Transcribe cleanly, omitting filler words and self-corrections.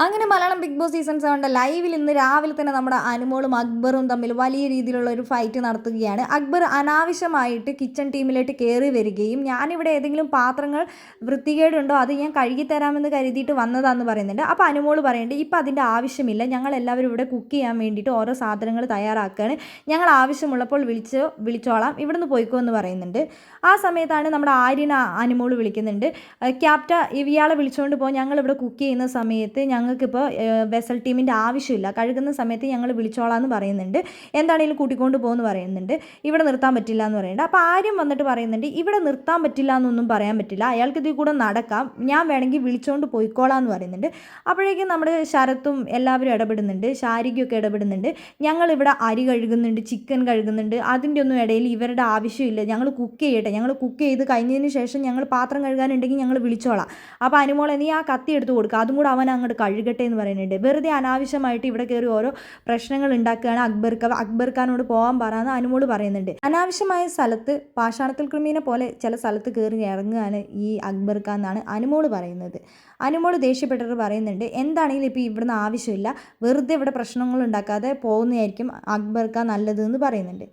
അങ്ങനെ Malayalam big boss season 7 ലൈവിൽ ഇന്ന് രാവിലെ തന്നെ നമ്മുടെ അനുമോളും അക്ബറും തമ്മിൽ വലിയ രീതിയിലുള്ള ഒരു ഫൈറ്റ് നടത്തുകയാണ്. അക്ബർ അനാവശ്യമായിട്ട് കിച്ചൺ ടീമിലേക്ക് കയറി വരികയും ഞാനിവിടെ ഏതെങ്കിലും പാത്രങ്ങൾ വൃത്തികേടുണ്ടോ അത് ഞാൻ കഴുകി തരാമെന്ന് കരുതിയിട്ട് വന്നതാന്ന് പറയുന്നുണ്ട്. അപ്പോൾ അനുമോൾ പറയുന്നുണ്ട് ഇപ്പം അതിൻ്റെ ആവശ്യമില്ല, ഞങ്ങൾ എല്ലാവരും ഇവിടെ കുക്ക് ചെയ്യാൻ വേണ്ടിയിട്ട് ഓരോ സാധനങ്ങൾ തയ്യാറാക്കുകയാണ്, ഞങ്ങൾ ആവശ്യമുള്ളപ്പോൾ വിളിച്ചോളാം, ഇവിടുന്ന് പോയിക്കോ എന്ന് പറയുന്നുണ്ട്. ആ സമയത്താണ് നമ്മുടെ ആര്യൻ അനുമോൾ വിളിക്കുന്നുണ്ട്, ക്യാപ്റ്റ ഇയാളെ വിളിച്ചുകൊണ്ട് പോകും, ഞങ്ങളിവിടെ കുക്ക് ചെയ്യുന്ന സമയത്ത് ഞങ്ങൾക്കിപ്പോൾ വെസൽ ടീമിൻ്റെ ആവശ്യമില്ല, കഴുകുന്ന സമയത്ത് ഞങ്ങൾ വിളിച്ചോളാം എന്ന് പറയുന്നുണ്ട്, എന്താണെങ്കിലും കൂട്ടിക്കൊണ്ട് പോകുമെന്ന് പറയുന്നുണ്ട്, ഇവിടെ നിർത്താൻ പറ്റില്ല എന്ന് പറയുന്നുണ്ട്. അപ്പോൾ ആര്യം വന്നിട്ട് പറയുന്നുണ്ട് ഇവിടെ നിർത്താൻ പറ്റില്ല എന്നൊന്നും പറയാൻ പറ്റില്ല, അയാൾക്ക് ഇതിൽ കൂടെ നടക്കാം, ഞാൻ വേണമെങ്കിൽ വിളിച്ചുകൊണ്ട് പോയിക്കോളാം എന്ന് പറയുന്നുണ്ട്. അപ്പോഴേക്കും നമ്മുടെ ശരത്തും എല്ലാവരും ഇടപെടുന്നുണ്ട്, ശാരികയൊക്കെ ഇടപെടുന്നുണ്ട്, ഞങ്ങളിവിടെ അരി കഴുകുന്നുണ്ട്, ചിക്കൻ കഴുകുന്നുണ്ട്, അതിൻ്റെ ഒന്നും ഇടയിൽ ഇവരുടെ ആവശ്യമില്ല, ഞങ്ങൾ കുക്ക് ചെയ്യട്ടെ, ഞങ്ങൾ കുക്ക് ചെയ്ത് കഴിഞ്ഞതിന് ശേഷം ഞങ്ങൾ പാത്രം കഴുകാനുണ്ടെങ്കിൽ ഞങ്ങൾ വിളിച്ചോളാം. അപ്പോൾ അനുമോളെ നീ ആ കത്തി എടുത്ത് കൊടുക്കുക, അതും കൂടെ അവൻ അങ്ങോട്ട് കഴുകട്ടെ എന്ന് പറയുന്നുണ്ട്. വെറുതെ അനാവശ്യമായിട്ട് ഇവിടെ കയറി ഓരോ പ്രശ്നങ്ങൾ ഉണ്ടാക്കുകയാണ്, അക്ബർ ഖാനോട് പോകാൻ പറയാമെന്ന് അനുമോൾ പറയുന്നുണ്ട്. അനാവശ്യമായ സ്ഥലത്ത് പാഷാണത്തിൽ കൃമീനെ പോലെ ചില സ്ഥലത്ത് കയറി ഇറങ്ങുകയാണ് ഈ അക്ബർ ഖാൻ എന്നാണ് അനുമോൾ പറയുന്നത്. അനുമോൾ ദേഷ്യപ്പെട്ടിട്ട് പറയുന്നുണ്ട് എന്താണെങ്കിലും ഇപ്പോൾ ഇവിടുന്ന് ആവശ്യമില്ല, വെറുതെ ഇവിടെ പ്രശ്നങ്ങൾ ഉണ്ടാക്കാതെ പോകുന്നതായിരിക്കും അക്ബർ ഖാൻ നല്ലത് എന്ന് പറയുന്നുണ്ട്.